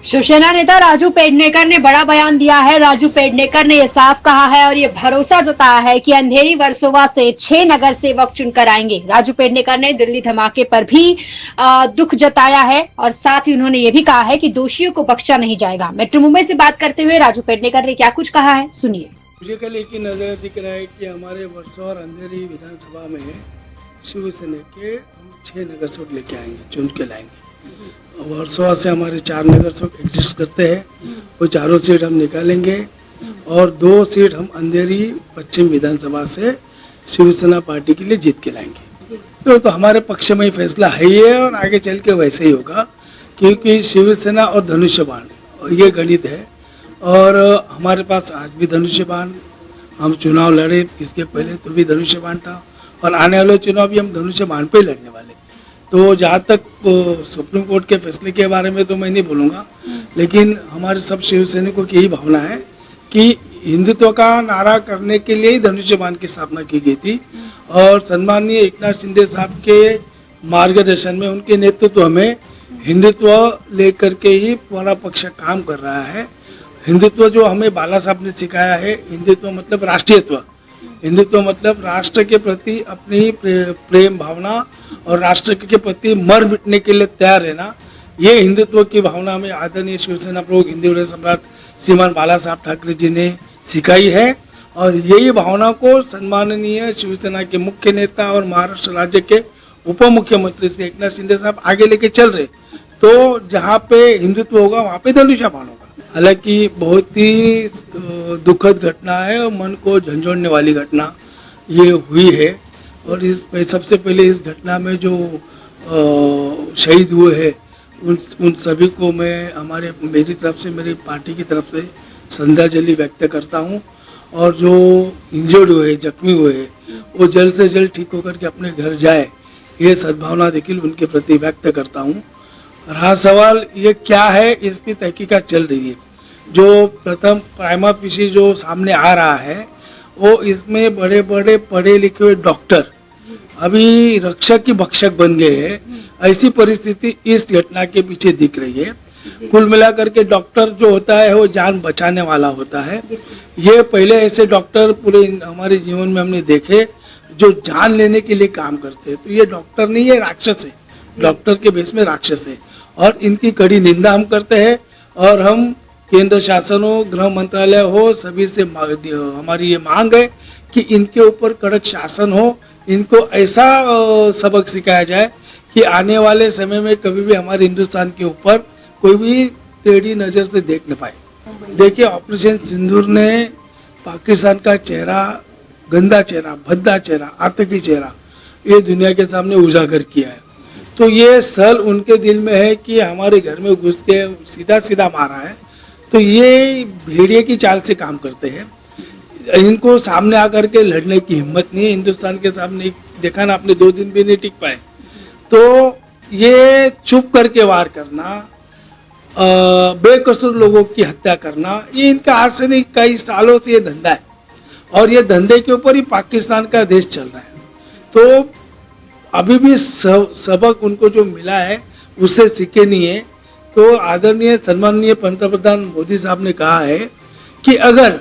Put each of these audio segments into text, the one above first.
शिवसेना नेता राजू पेडनेकर ने बड़ा बयान दिया है। राजू पेडनेकर ने यह साफ कहा है और ये भरोसा जताया है कि अंधेरी वर्सोवा से 6 नगर सेवक चुनकर आएंगे। राजू पेडनेकर ने दिल्ली धमाके पर भी दुख जताया है और साथ ही उन्होंने ये भी कहा है कि दोषियों को बख्शा नहीं जाएगा। मेट्रो मुंबई से बात करते हुए राजू पेडनेकर ने क्या कुछ कहा है, सुनिए। मुझे कल एक ही नजर दिख रहा है कि हमारे वर्सोवा और अंधेरी विधानसभा में शिवसेना के हम 6 नगर सेवक लेके आएंगे, चुन के लाएंगे। वर्सोवा से हमारे 4 नगर सेवक एग्जिस्ट करते हैं, वो चारों सीट हम निकालेंगे और 2 सीट हम अंधेरी पश्चिम विधानसभा से शिवसेना पार्टी के लिए जीत के लाएंगे। तो हमारे पक्ष में ही फैसला है ही है और आगे चल के वैसे ही होगा, क्योंकि शिवसेना और धनुष्य बाण ये गणित है और हमारे पास आज भी धनुष्य बाण, हम चुनाव लड़े इसके पहले तो भी धनुष्य बाण था और आने वाले चुनाव भी हम धनुष्य बाण पे लड़ने वाले। तो जहाँ तक सुप्रीम कोर्ट के फैसले के बारे में तो मैं नहीं बोलूँगा, लेकिन हमारे सब शिवसैनिकों की यही भावना है कि हिंदुत्व का नारा करने के लिए ही धनुष्य बाण की स्थापना की गई थी और सम्माननीय एकनाथ शिंदे साहब के मार्गदर्शन में, उनके नेतृत्व में हिंदुत्व लेकर के ही पूरा पक्ष काम कर रहा है। हिंदुत्व जो हमें बाला साहब ने सिखाया है, हिंदुत्व मतलब राष्ट्रीयत्व, हिंदुत्व मतलब राष्ट्र के प्रति अपनी प्रेम भावना और राष्ट्र के प्रति मर मिटने के लिए तैयार रहना, ये हिंदुत्व की भावना में आदरणीय शिवसेना प्रमुख हिंदू हृदय सम्राट श्रीमान बाला साहब ठाकरे जी ने सिखाई है और यही भावना को सम्माननीय शिवसेना के मुख्य नेता और महाराष्ट्र राज्य के उप मुख्यमंत्री श्री एकनाथ शिंदे साहब आगे लेके चल रहे। तो जहाँ पे हिंदुत्व होगा वहाँ पे धनुष्य बाण होगा। हालांकि बहुत ही दुखद घटना है और मन को झंझोड़ने वाली घटना ये हुई है और सबसे पहले इस घटना में जो शहीद हुए हैं उन सभी को मैं मेरी तरफ से, मेरी पार्टी की तरफ से श्रद्धांजलि व्यक्त करता हूँ और जो इंजर्ड हुए, जख्मी हुए हैं, वो जल्द से जल्द ठीक होकर के अपने घर जाए, ये सद्भावना देखिए उनके प्रति व्यक्त करता हूँ। रहा सवाल ये क्या है, इसकी तहकीकात चल रही है। जो प्रथम प्राइमा फेसी जो सामने आ रहा है वो इसमें बड़े बड़े पढ़े लिखे हुए डॉक्टर अभी रक्षक की भक्षक बन गए हैं, ऐसी परिस्थिति इस घटना के पीछे दिख रही है। कुल मिलाकर के डॉक्टर जो होता है वो जान बचाने वाला होता है। ये पहले ऐसे डॉक्टर पूरे हमारे जीवन में हमने देखे जो जान लेने के लिए काम करते हैं। तो ये डॉक्टर नहीं है, राक्षस है, डॉक्टर के बेस में राक्षस है और इनकी कड़ी निंदा हम करते हैं और हम केंद्र शासन हो, गृह मंत्रालय हो, सभी से हमारी ये मांग है कि इनके ऊपर कड़क शासन हो, इनको ऐसा सबक सिखाया जाए कि आने वाले समय में कभी भी हमारे हिंदुस्तान के ऊपर कोई भी टेढ़ी नजर से देख न पाए। देखिए, ऑपरेशन सिंदूर ने पाकिस्तान का चेहरा, गंदा चेहरा, भद्दा चेहरा, आतंकी चेहरा ये दुनिया के सामने उजागर किया है। तो ये सल उनके दिल में है कि हमारे घर में घुस के सीधा सीधा मारा है। तो ये भेड़िए की चाल से काम करते हैं, इनको सामने आकर के लड़ने की हिम्मत नहीं है। हिंदुस्तान के सामने देखा ना, आपने 2 दिन भी नहीं टिक पाए। तो ये चुप करके वार करना, बेकसूर लोगों की हत्या करना, ये इनका आज से नहीं, कई सालों से ये धंधा है और ये धंधे के ऊपर ही पाकिस्तान का देश चल रहा है। तो अभी भी सबक उनको जो मिला है उससे सीखे नहीं है। तो आदरणीय सम्माननीय पंतप्रधान मोदी साहब ने कहा है कि अगर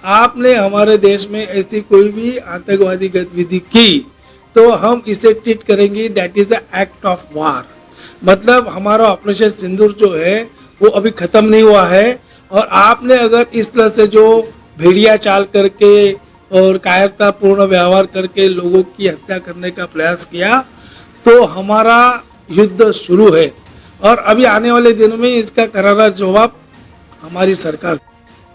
आपने हमारे देश में ऐसी कोई भी आतंकवादी गतिविधि की तो हम इसे ट्रीट करेंगे, that is the act of war. मतलब हमारा ऑपरेशन सिंदूर जो है वो अभी खत्म नहीं हुआ है और आपने अगर इस तरह से जो भेड़िया चाल करके और कायरतापूर्ण व्यवहार करके लोगों की हत्या करने का प्रयास किया तो हमारा युद्ध शुरू है और अभी आने वाले दिनों में इसका करारा जवाब हमारी सरकार